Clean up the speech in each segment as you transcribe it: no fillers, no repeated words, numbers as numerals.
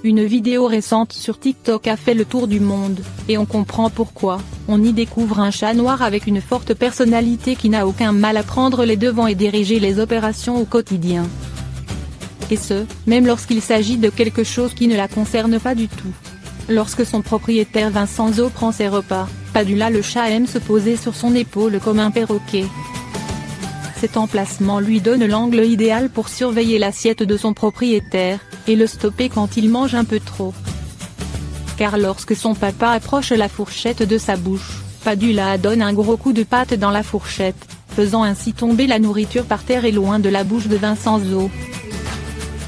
Une vidéo récente sur TikTok a fait le tour du monde, et on comprend pourquoi. On y découvre un chat noir avec une forte personnalité qui n'a aucun mal à prendre les devants et diriger les opérations au quotidien. Et ce, même lorsqu'il s'agit de quelque chose qui ne la concerne pas du tout. Lorsque son propriétaire Vincenzo prend ses repas, Padula le chat aime se poser sur son épaule comme un perroquet. Cet emplacement lui donne l'angle idéal pour surveiller l'assiette de son propriétaire, et le stopper quand il mange un peu trop. Car lorsque son papa approche la fourchette de sa bouche, Padula donne un gros coup de patte dans la fourchette, faisant ainsi tomber la nourriture par terre et loin de la bouche de Vincenzo.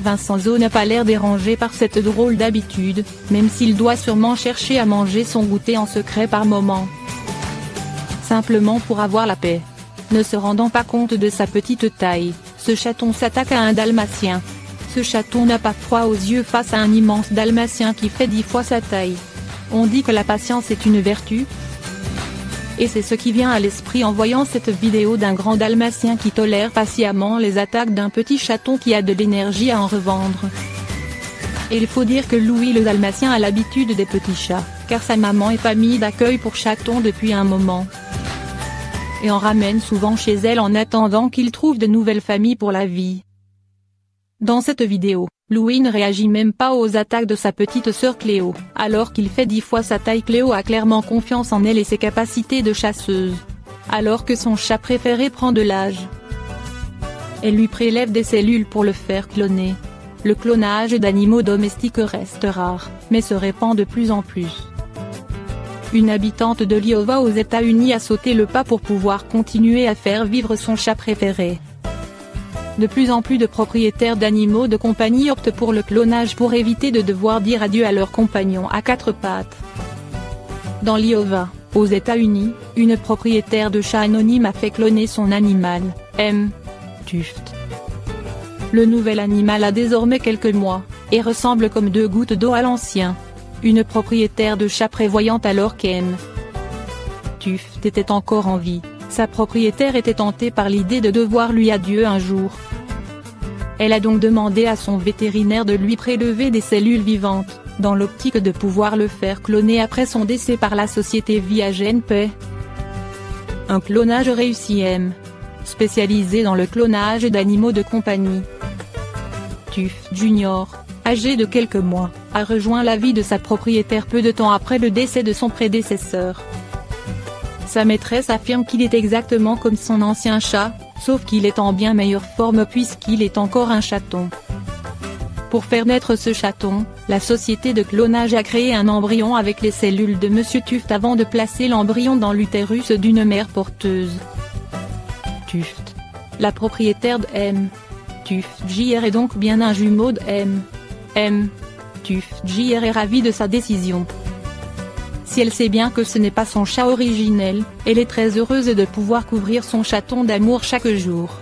Vincenzo n'a pas l'air dérangé par cette drôle d'habitude, même s'il doit sûrement chercher à manger son goûter en secret par moments. Simplement pour avoir la paix. Ne se rendant pas compte de sa petite taille, ce chaton s'attaque à un dalmatien. Ce chaton n'a pas froid aux yeux face à un immense dalmatien qui fait 10 fois sa taille. On dit que la patience est une vertu. Et c'est ce qui vient à l'esprit en voyant cette vidéo d'un grand dalmatien qui tolère patiemment les attaques d'un petit chaton qui a de l'énergie à en revendre. Et il faut dire que Louis le dalmatien a l'habitude des petits chats, car sa maman est famille d'accueil pour chatons depuis un moment. Et en ramène souvent chez elle en attendant qu'il trouve de nouvelles familles pour la vie. Dans cette vidéo, Louis ne réagit même pas aux attaques de sa petite sœur Cléo, alors qu'il fait 10 fois sa taille. Cléo a clairement confiance en elle et ses capacités de chasseuse. Alors que son chat préféré prend de l'âge. Elle lui prélève des cellules pour le faire cloner. Le clonage d'animaux domestiques reste rare, mais se répand de plus en plus. Une habitante de l'Iowa aux États-Unis a sauté le pas pour pouvoir continuer à faire vivre son chat préféré. De plus en plus de propriétaires d'animaux de compagnie optent pour le clonage pour éviter de devoir dire adieu à leur compagnon à 4 pattes. Dans l'Iowa, aux États-Unis, une propriétaire de chat anonyme a fait cloner son animal, M. Tuft. Le nouvel animal a désormais quelques mois, et ressemble comme 2 gouttes d'eau à l'ancien. Une propriétaire de chat prévoyant alors qu'M. Tuft était encore en vie. Sa propriétaire était tentée par l'idée de devoir lui adieu un jour. Elle a donc demandé à son vétérinaire de lui prélever des cellules vivantes, dans l'optique de pouvoir le faire cloner après son décès par la société ViaGenP. Un clonage réussi. M. Spécialisé dans le clonage d'animaux de compagnie. Tuft Jr., âgé de quelques mois, a rejoint la vie de sa propriétaire peu de temps après le décès de son prédécesseur. Sa maîtresse affirme qu'il est exactement comme son ancien chat, sauf qu'il est en bien meilleure forme puisqu'il est encore un chaton. Pour faire naître ce chaton, la société de clonage a créé un embryon avec les cellules de Monsieur Tuft avant de placer l'embryon dans l'utérus d'une mère porteuse. Tuft. La propriétaire de M. Tuft Jr. est donc bien un jumeau de M. Tuft Jr. est ravie de sa décision. Si elle sait bien que ce n'est pas son chat originel, elle est très heureuse de pouvoir couvrir son chaton d'amour chaque jour.